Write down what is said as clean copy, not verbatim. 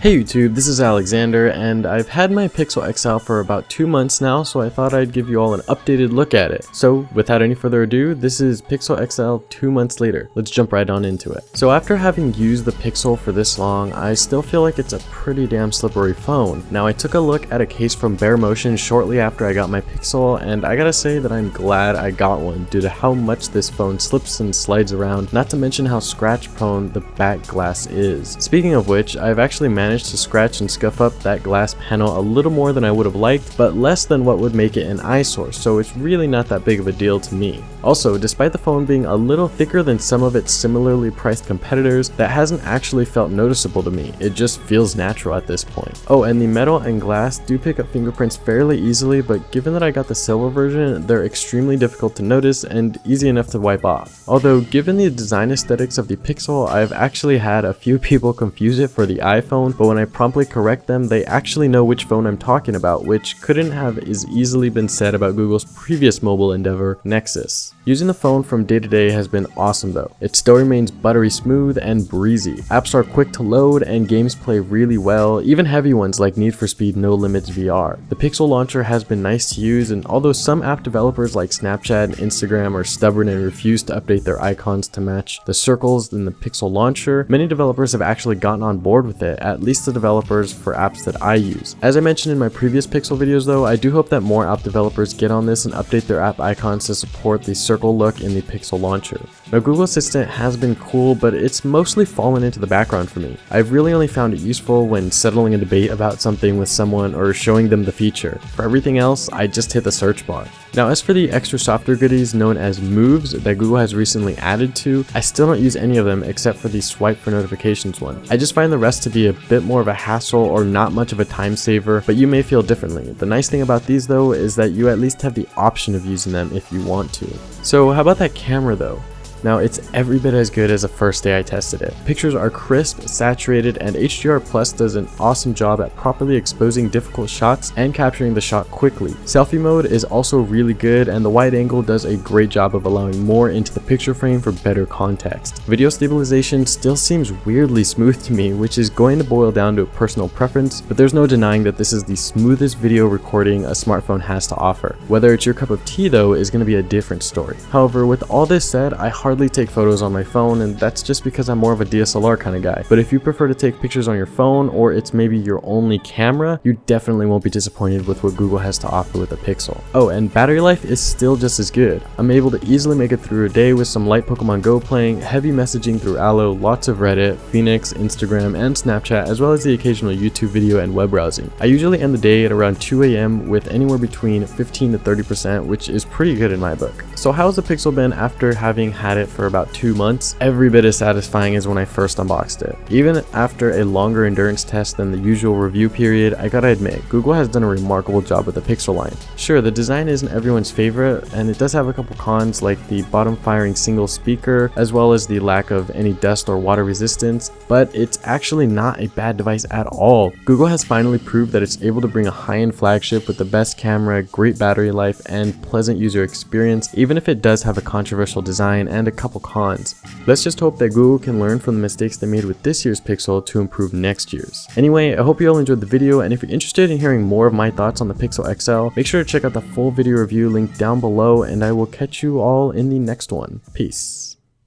Hey YouTube, this is Alexander, and I've had my Pixel XL for about 2 months now, so I thought I'd give you all an updated look at it. So without any further ado, this is Pixel XL 2 months later. Let's jump right on into it. So after having used the Pixel for this long, I still feel like it's a pretty damn slippery phone. Now I took a look at a case from Bear Motion shortly after I got my Pixel, and I gotta say that I'm glad I got one due to how much this phone slips and slides around, not to mention how scratch prone the back glass is. Speaking of which, I've actually managed to scratch and scuff up that glass panel a little more than I would have liked, but less than what would make it an eyesore, so it's really not that big of a deal to me. Also, despite the phone being a little thicker than some of its similarly priced competitors, that hasn't actually felt noticeable to me. It just feels natural at this point. Oh, and the metal and glass do pick up fingerprints fairly easily, but given that I got the silver version, they're extremely difficult to notice and easy enough to wipe off. Although, given the design aesthetics of the Pixel, I've actually had a few people confuse it for the iPhone, but when I promptly correct them, they actually know which phone I'm talking about, which couldn't have as easily been said about Google's previous mobile endeavor, Nexus. Using the phone from day to day has been awesome though. It still remains buttery smooth and breezy. Apps are quick to load and games play really well, even heavy ones like Need for Speed No Limits VR. The Pixel launcher has been nice to use, and although some app developers like Snapchat and Instagram are stubborn and refuse to update their icons to match the circles in the Pixel launcher, many developers have actually gotten on board with it, at least the developers for apps that I use. As I mentioned in my previous Pixel videos though, I do hope that more app developers get on this and update their app icons to support the circle look in the Pixel launcher. Now Google Assistant has been cool, but it's mostly fallen into the background for me. I've really only found it useful when settling a debate about something with someone or showing them the feature. For everything else, I just hit the search bar. Now as for the extra software goodies known as moves that Google has recently added to, I still don't use any of them except for the swipe for notifications one. I just find the rest to be a bit more of a hassle or not much of a time saver, but you may feel differently. The nice thing about these though is that you at least have the option of using them if you want to. So how about that camera though? Now it's every bit as good as the first day I tested it. Pictures are crisp, saturated, and HDR Plus does an awesome job at properly exposing difficult shots and capturing the shot quickly. Selfie mode is also really good, and the wide angle does a great job of allowing more into the picture frame for better context. Video stabilization still seems weirdly smooth to me, which is going to boil down to a personal preference, but there's no denying that this is the smoothest video recording a smartphone has to offer. Whether it's your cup of tea though is going to be a different story. However, with all this said, I hardly take photos on my phone, and that's just because I'm more of a DSLR kind of guy. But if you prefer to take pictures on your phone, or it's maybe your only camera, you definitely won't be disappointed with what Google has to offer with the Pixel. Oh, and battery life is still just as good. I'm able to easily make it through a day with some light Pokemon Go playing, heavy messaging through Allo, lots of Reddit, Phoenix, Instagram, and Snapchat, as well as the occasional YouTube video and web browsing. I usually end the day at around 2 AM with anywhere between 15 to 30%, which is pretty good in my book. So how's the Pixel been after having had it for about 2 months? Every bit as satisfying as when I first unboxed it. Even after a longer endurance test than the usual review period, I gotta admit, Google has done a remarkable job with the Pixel line. Sure, the design isn't everyone's favorite, and it does have a couple cons like the bottom firing single speaker, as well as the lack of any dust or water resistance, but it's actually not a bad device at all. Google has finally proved that it's able to bring a high-end flagship with the best camera, great battery life, and pleasant user experience, even if it does have a controversial design and a couple cons. Let's just hope that Google can learn from the mistakes they made with this year's Pixel to improve next year's. Anyway, I hope you all enjoyed the video, and if you're interested in hearing more of my thoughts on the Pixel XL, make sure to check out the full video review linked down below, and I will catch you all in the next one. Peace.